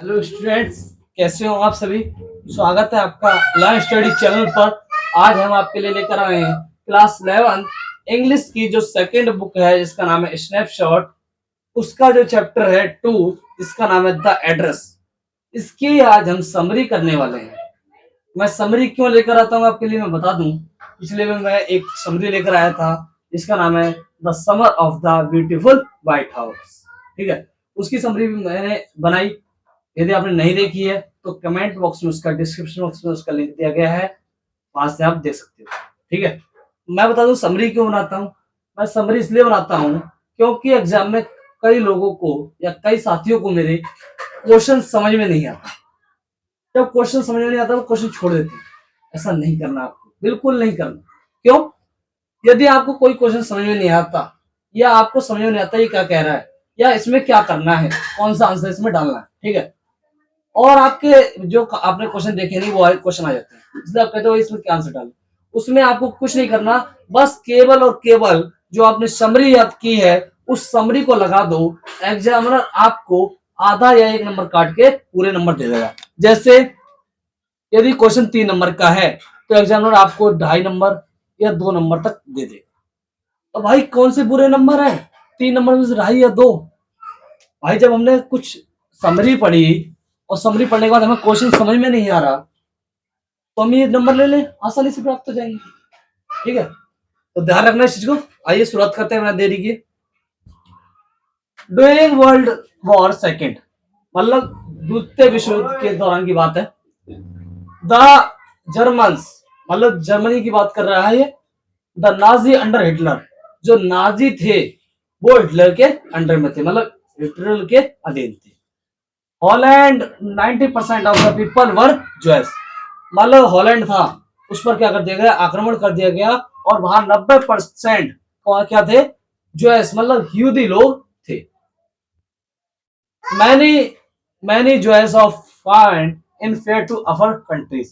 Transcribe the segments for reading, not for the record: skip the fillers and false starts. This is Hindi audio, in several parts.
हेलो स्टूडेंट्स, कैसे हो आप सभी। स्वागत है आपका लर्न स्टडी चैनल पर। आज हम आपके लिए लेकर आए हैं क्लास 11 इंग्लिश की जो सेकंड बुक है जिसका नाम है स्नैपशॉट। उसका जो चैप्टर है 2 जिसका नाम है द एड्रेस। इसकी आज हम समरी करने वाले हैं। मैं समरी क्यों लेकर आता हूँ आपके लिए मैं बता दूं। पिछले में मैं एक समरी लेकर आया था जिसका नाम है the summer of the beautiful white house. ठीक है, उसकी समरी भी मैंने बनाई। यदि आपने नहीं देखी है तो कमेंट बॉक्स में उसका डिस्क्रिप्शन बॉक्स में उसका लिंक दिया गया है, वहां से आप देख सकते हो। ठीक है, मैं बता दूं समरी क्यों बनाता हूँ। मैं समरी इसलिए बनाता हूँ क्योंकि एग्जाम में कई लोगों को या कई साथियों को मेरे क्वेश्चन समझ में नहीं आता। जब क्वेश्चन समझ में नहीं आता तो क्वेश्चन छोड़ देते हैं। ऐसा नहीं करना, आपको बिल्कुल नहीं करना। क्यों? यदि आपको कोई क्वेश्चन समझ में नहीं आता या आपको समझ में नहीं आता ये क्या कह रहा है या इसमें क्या करना है, कौन सा आंसर इसमें डालना है, ठीक है, और आपके जो आपने क्वेश्चन देखे नहीं वो क्वेश्चन आ जाते हैं, इसलिए आप कहते हो इसमें क्या आंसर डालें। उसमें आपको कुछ नहीं करना, बस केवल और केवल जो आपने समरी याद की है उस समरी को लगा दो। एग्जामिनर आपको आधा या 1 नंबर काट के पूरे नंबर दे देगा। जैसे यदि क्वेश्चन 3 नंबर का है तो एग्जामिनर आपको 2.5 नंबर या 2 नंबर तक दे देगा। तो भाई कौन से बुरे नंबर है? 3 नंबर में से 2.5 या 2। भाई जब हमने कुछ समरी पढ़ी और समरी पढ़ने के बाद हमें क्वेश्चन समझ में नहीं आ रहा तो हम ये नंबर ले लें, आसानी से प्राप्त हो जाएंगे। ठीक है, तो ध्यान रखना इस चीज को। आइए शुरुआत करते हैं बिना देरी के। ड्यूरिंग वर्ल्ड वॉर सेकेंड, मतलब द्वितीय विश्व युद्ध के दौरान की बात है। द जर्मन्स, मतलब जर्मनी की बात कर रहा है ये। द नाजी अंडर हिटलर, जो नाजी थे वो हिटलर के अंडर में थे, मतलब हिटलर के अधीन थे। Holland 90% of the people were juice, मतलब हॉलैंड था उस पर क्या कर दिया गया, आक्रमण कर दिया गया और वहां 90% क्या थे, ज्यूस मतलब यहूदी लोग थे। Many many Jews of find in fair to other countries,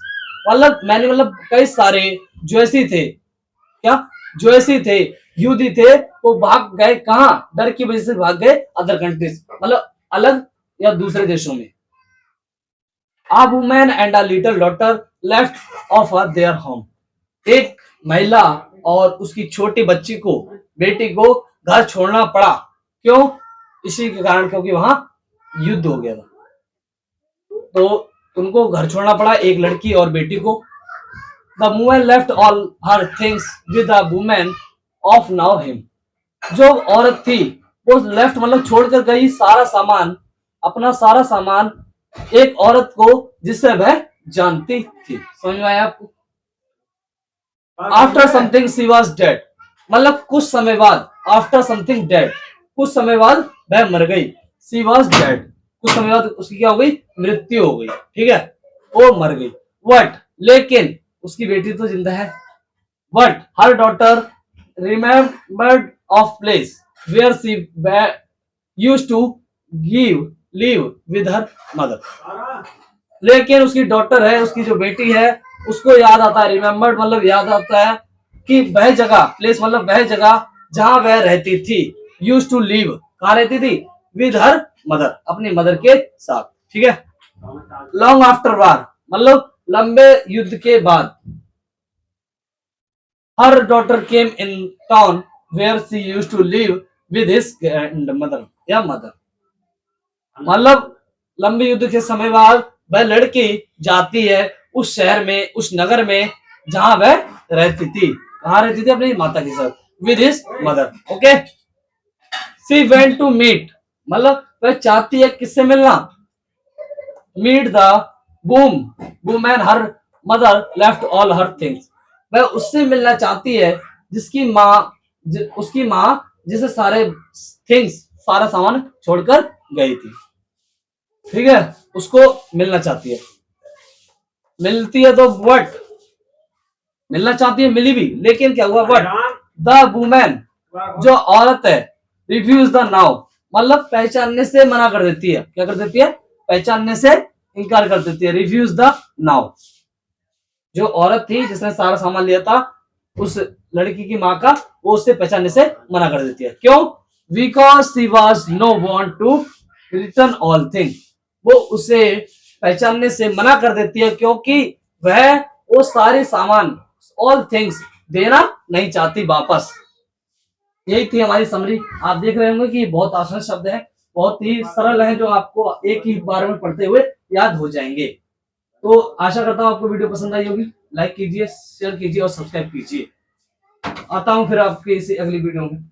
मतलब मैंने मतलब कई सारे ज्यूसी थे। क्या? ज्यूसी थे, यहूदी थे, वो भाग गए कहां, डर की वजह से भाग गए अदर कंट्रीज, मतलब अलग या दूसरे देशों में। A woman and a little daughter left of her their home, एक महिला और उसकी छोटी बच्ची को, बेटी को घर छोड़ना पड़ा। क्यों? इसी के कारण, क्योंकि वहां युद्ध हो गया था तो उनको घर छोड़ना पड़ा, एक लड़की और बेटी को। The woman left all her things with the women of now him, जो औरत थी वो लेफ्ट मतलब छोड़कर गई सारा सामान, अपना सारा सामान एक औरत को जिससे वह जानती थी। समझ में आया आपको? After something she was dead, मतलब कुछ समय बाद, आफ्टर समथिंग डेड, कुछ समय बाद वह मर गई। सी वॉज डेड, कुछ समय बाद उसकी क्या हो गई, मृत्यु हो गई। ठीक है, वो मर गई। वट, लेकिन उसकी बेटी तो जिंदा है। What her daughter remembered of place where she used to give live with her mother, लेकिन उसकी डॉटर है, उसकी जो बेटी है उसको याद आता है, रिमेम्बर्ड मतलब याद आता है कि वह जगह, प्लेस मतलब वह जगह जहां वह रहती थी। यूज टू लिव, कहाँ रहती थी, विद हर मदर, अपनी मदर के साथ। ठीक है, लॉन्ग आफ्टर वार मतलब लंबे युद्ध के बाद। Her daughter came in town where she used to live with his mother या मदर, मतलब लंबे युद्ध के समय बाद वह लड़की जाती है उस शहर में, उस नगर में जहां वह रहती थी। कहां रहती थी, अपनी माता के साथ, with his mother. Okay, she went to meet, मतलब वह चाहती है किससे मिलना, meet the boom woman her mother left all her things, वह उससे मिलना चाहती है जिसकी माँ, उसकी माँ जिसे सारे थिंग्स, सारा सामान छोड़कर गई थी। ठीक है, उसको मिलना चाहती है। मिलती है तो वट, मिलना चाहती है, मिली भी, लेकिन क्या हुआ, वट द वुमेन, जो औरत है, रिफ्यूज द नाउ, मतलब पहचानने से मना कर देती है। क्या कर देती है, पहचानने से इनकार कर देती है। रिफ्यूज द नाउ, जो औरत थी जिसने सारा सामान लिया था उस लड़की की माँ का, वो उससे पहचानने से मना कर देती है। क्यों? Because she was no want to return all thing, वो उसे पहचानने से मना कर देती है, क्योंकि वह वो सारे सामान, ऑल थिंग्स देना नहीं चाहती वापस। यही थी हमारी समरी। आप देख रहे होंगे कि बहुत आसान शब्द है, बहुत ही सरल है, जो आपको एक ही बार में पढ़ते हुए याद हो जाएंगे। तो आशा करता हूँ आपको वीडियो पसंद आई होगी। लाइक कीजिए, शेयर कीजिए और सब्सक्राइब कीजिए। आता हूँ फिर आपके इसी अगली वीडियो में।